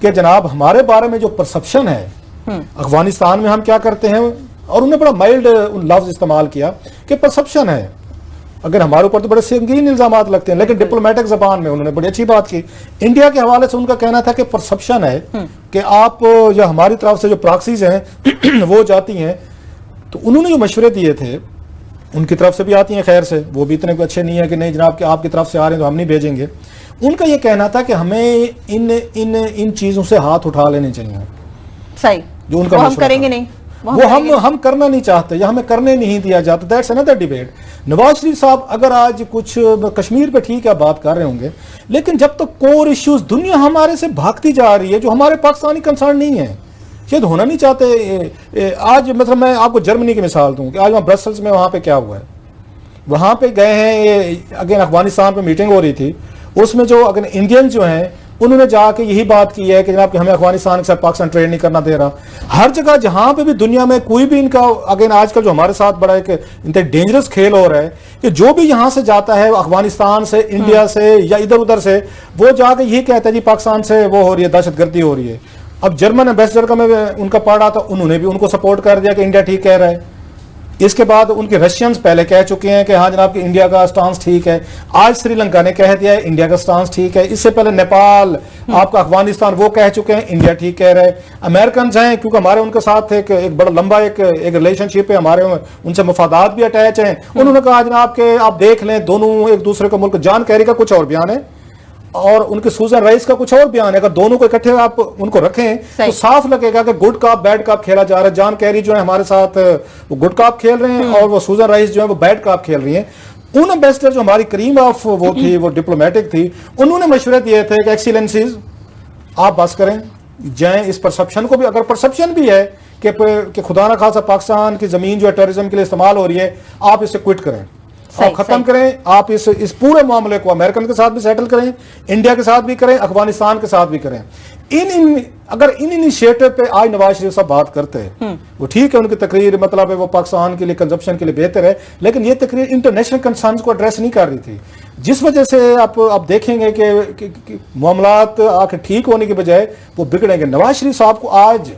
कि जनाब हमारे बारे में जो परसेप्शन है अफगानिस्तान में हम क्या करते हैं, और उन्होंने बड़ा माइल्ड लफ्ज इस्तेमाल किया कि परसेप्शन है। अगर हमारे ऊपर तो बड़े संगीन इल्जामात लगते हैं, लेकिन डिप्लोमेटिक जबान में उन्होंने बड़ी अच्छी बात की। इंडिया के हवाले से उनका कहना था कि परसेप्शन है कि आप जो हमारी तरफ से जो प्रॉक्सीज हैं वो जाती हैं, तो उन्होंने जो मशवरे दिए थे उनकी तरफ से भी आती हैं, खैर से वो भी इतने अच्छे नहीं है कि नहीं जनाब कि आपकी तरफ से आ रहे हैं तो हम नहीं भेजेंगे। उनका ये कहना था कि हमें इन चीजों से हाथ उठा लेने चाहिए। सही, जो उनका हम करेंगे नहीं, वो हम करना नहीं चाहते या हमें करने नहीं दिया जाता। That's another debate. Nawaz Sharif साहब अगर आज कुछ कश्मीर पे ठीक है बात कर रहे होंगे, लेकिन जब तक कोर इश्यूज दुनिया हमारे से भागती जा रही है जो हमारे पाकिस्तानी कंसर्न नहीं है, शायद होना नहीं चाहते। आज मतलब मैं आपको जर्मनी की मिसाल दूं कि आज वहाँ ब्रसल्स में वहाँ पे क्या हुआ है, वहाँ पे गए हैं, अगेन अफगानिस्तान पे मीटिंग हो रही थी, उसमें जो अगर इंडियन जो हैं उन्होंने जाके यही बात की है कि जनाब कि हमें अफगानिस्तान के साथ पाकिस्तान ट्रेड नहीं करना दे रहा। हर जगह जहां पे भी दुनिया में कोई भी इनका अगेन आजकल जो हमारे साथ बड़ा एक इनका डेंजरस खेल हो रहा है कि जो भी यहां से जाता है अफगानिस्तान से, इंडिया से या इधर उधर से, वो जाके यही कहता है जी पाकिस्तान से वो हो रही है, दहशतगर्दी हो रही है। अब जर्मन एम्बेसडर का मैं उनका पढ़ा था, उन्होंने भी उनको सपोर्ट कर दिया कि इंडिया ठीक कह रहा है। इसके बाद उनके रशियंस पहले कह चुके हैं कि हाँ जनाब कि इंडिया का स्टांस ठीक है। आज श्रीलंका ने कह दिया है इंडिया का स्टांस ठीक है। इससे पहले नेपाल, आपका अफगानिस्तान, वो कह चुके हैं इंडिया ठीक कह रहे हैं। अमेरिकन हैं क्योंकि हमारे उनके साथ एक बड़ा लंबा एक रिलेशनशिप है, हमारे उनसे मफादात भी अटैच हैं। उन्होंने कहा जनाब कि आप देख लें दोनों एक दूसरे को मुल्क, जॉन कैरी का कुछ और बयान है और उनके सूजन राइस का कुछ और बयान है। अगर दोनों को इकट्ठे आप उनको रखें तो साफ लगेगा कि गुड कप बैड कप खेला जा रहा है। जॉन कैरी जो है हमारे साथ वो गुड कप खेल रहे हैं और वो सूजन राइस जो है वो बैड कप खेल रही हैं। उन एम्बेसडर जो हमारी करीम ऑफ वो थी, वो डिप्लोमेटिक थी, उन्होंने मशवरे दिए थे कि एक्सीलेंसीज आप बस करें, जाएं इस परसेप्शन को भी, अगर परसेप्शन भी है कि खुदा ना खासा पाकिस्तान की जमीन जो है टेररिज्म के लिए इस्तेमाल हो रही है, आप इसे क्विट करें और खत्म करें। आप इस पूरे मामले को अमेरिकन के साथ भी सेटल करें, इंडिया के साथ भी करें, अफगानिस्तान के साथ भी करें। अगर इन इनिशिएटिव पे आज नवाज शरीफ साहब बात करते हैं, वो ठीक है, उनकी तकरीर मतलब है वो पाकिस्तान के लिए कंजप्शन के लिए बेहतर है, लेकिन ये तकरीर इंटरनेशनल कंसर्न्स को एड्रेस नहीं कर रही थी, जिस वजह से आप देखेंगे कि मामलात आके ठीक होने के बजाय वो बिगड़ेंगे। नवाज शरीफ साहब को आज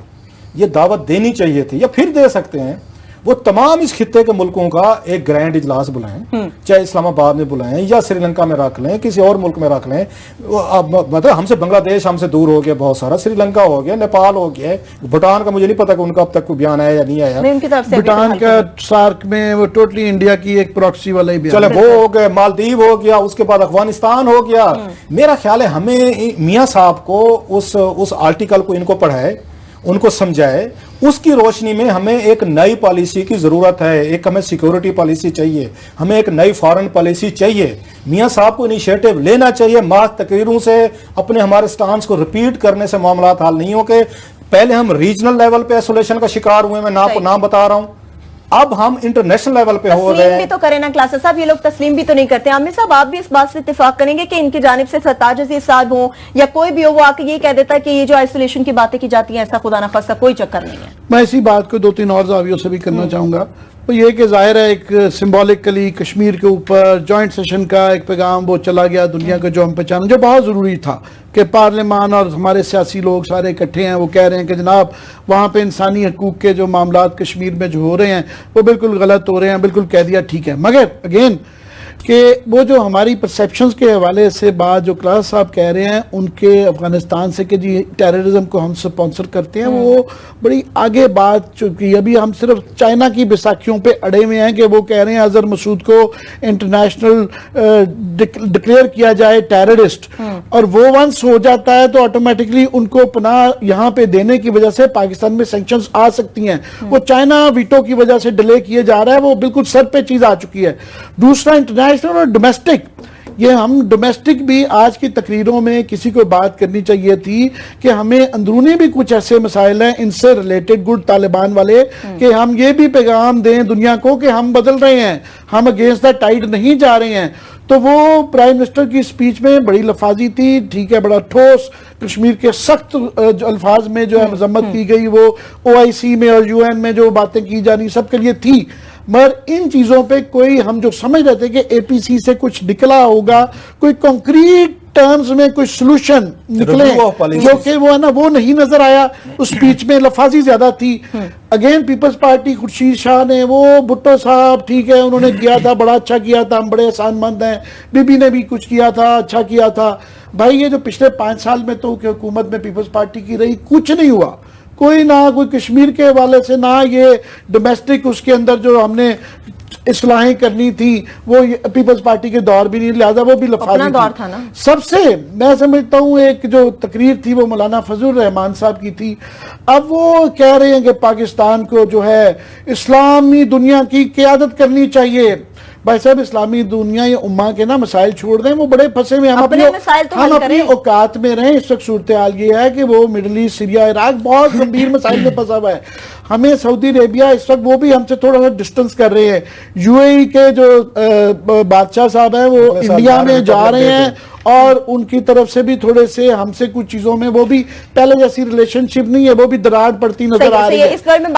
ये दावत देनी चाहिए थी, या फिर दे सकते हैं, वो तमाम इस खित्ते के मुल्कों का एक ग्रैंड इजलास बुलाएं, चाहे इस्लामाबाद में बुलाएं या श्रीलंका में रख लें, किसी और मुल्क में रख लें। मतलब हमसे बांग्लादेश हमसे दूर हो गया बहुत सारा, श्रीलंका हो गया, नेपाल हो गया, भूटान का मुझे नहीं पता कि उनका अब तक कोई बयान आया या नहीं आया। भूटान का सार्क में वो टोटली इंडिया की एक प्रॉक्सी वाला ही बयान, चले वो हो गए, मालदीव हो गया, उसके बाद अफगानिस्तान हो गया। मेरा ख्याल है हमें मियाँ साहब को उस आर्टिकल को इनको पढ़ाए, उनको समझाए, उसकी रोशनी में हमें एक नई पॉलिसी की जरूरत है। एक हमें सिक्योरिटी पॉलिसी चाहिए, हमें एक नई फॉरेन पॉलिसी चाहिए। मियाँ साहब को इनिशिएटिव लेना चाहिए। मास तकरीरों से अपने हमारे स्टांस को रिपीट करने से मामला हल नहीं हो के पहले हम रीजनल लेवल पे आइसोलेशन का शिकार हुए, मैं नाम बता रहा हूं, अब हम इंटरनेशनल लेवल पे हो रहे हैं। भी तो करें ना क्लासेस साहब, ये लोग तस्लीम भी तो नहीं करते। आमिर साहब आप भी इस बात से इत्तेफाक करेंगे कि इनकी जानिब से सत्ताज अजीज साहब हो या कोई भी हो, वो आके ये कह देता है कि ये जो आइसोलेशन की बातें की जाती हैं ऐसा खुदा ना खास्ता कोई चक्कर नहीं है। मैं इसी बात को 2-3 और जावियों से भी करना चाहूंगा। तो ये कि जाहिर है एक सिंबॉलिकली कश्मीर के ऊपर जॉइंट सेशन का एक पैगाम वो चला गया दुनिया को, जो हम पहचाना, जो बहुत ज़रूरी था कि पार्लियामान और हमारे सियासी लोग सारे इकट्ठे हैं, वो कह रहे हैं कि जनाब वहाँ पे इंसानी हकूक़ के जो मामलात कश्मीर में जो हो रहे हैं वो बिल्कुल गलत हो रहे हैं, बिल्कुल कह दिया ठीक है। मगर अगेन कि वो जो हमारी परसेप्शंस के हवाले से बात जो क्लास साहब कह रहे हैं उनके अफगानिस्तान से कि जी टेररिज्म को हम स्पॉन्सर करते हैं, वो बड़ी आगे बात चुकी। अभी हम सिर्फ चाइना की बैसाखियों पे अड़े हुए हैं कि वो कह रहे हैं अजहर मसूद को इंटरनेशनल डिक्लेयर किया जाए टेररिस्ट, और वो वंस हो जाता है तो ऑटोमेटिकली उनको पनाह यहाँ पे देने की वजह से पाकिस्तान में सैंक्शंस आ सकती हैं। वो चाइना वीटो की वजह से डिले किए जा रहा है, वो बिल्कुल सर पे चीज आ चुकी है। दूसरा इंटरनेशनल और डोमेस्टिक, ये हम डोमेस्टिक भी आज की तकरीरों में किसी को बात करनी चाहिए थी कि हमें अंदरूनी भी कुछ ऐसे मसाइल हैं इनसे रिलेटेड गुड तालिबान वाले कि हम ये भी पैगाम दें दुनिया को कि हम बदल रहे हैं, हम अगेंस्ट द टाइड नहीं जा रहे हैं। तो वो प्राइम मिनिस्टर की स्पीच में बड़ी लफाजी थी, ठीक है, बड़ा ठोस, कश्मीर के सख्त अल्फाज में जो है मजम्मत की गई, वो OIC में और UN में जो बातें की जा रही सबके लिए थी। मगर इन चीज़ों पे कोई हम जो समझ रहे थे कि APC से कुछ निकला होगा, कोई कॉन्क्रीट टर्म्स में कोई सोल्यूशन निकले, Review of policies. जो कि वो है ना, वो नहीं नजर आया। उस स्पीच में लफाजी ज्यादा थी। अगेन पीपल्स पार्टी खुर्शीद शाह ने, वो भुट्टो साहब ठीक है उन्होंने किया था, बड़ा अच्छा किया था, हम बड़े एहसानमंद हैं। बीबी ने भी कुछ किया था, अच्छा किया था। भाई ये जो पिछले 5 साल में तो हुकूमत में पीपल्स पार्टी की रही, कुछ नहीं हुआ। कोई ना कोई कश्मीर के हवाले से, ना ये डोमेस्टिक उसके अंदर जो हमने इस्लाहें करनी थी वो पीपल्स पार्टी के दौर भी नहीं, लिहाजा वो भी लफाजी दौर था ना। सबसे मैं समझता हूँ एक जो तकरीर थी वो मौलाना फजल रहमान साहब की थी। अब वो कह रहे हैं कि पाकिस्तान को जो है इस्लामी दुनिया की क़यादत करनी चाहिए। भाई साहब इस्लामी दुनिया या उम्मा के ना मसाइल छोड़ दें, वो बड़े फंसे हुए हैं। हम अपनी औकात में रहें। इस वक्त सूरत हाल ये है कि वो मिडल ईस्ट, सीरिया, इराक बहुत गंभीर मसाइल में फंसा हुआ है। हमें सऊदी अरेबिया इस वक्त वो भी हमसे थोड़ा सा डिस्टेंस कर रहे हैं। यूएई के जो बादशाह साहब हैं वो इंडिया में जा रहे हैं और उनकी तरफ से भी थोड़े से हमसे कुछ चीजों में वो भी पहले जैसी रिलेशनशिप नहीं है, वो भी दरार पड़ती नजर आ रही है।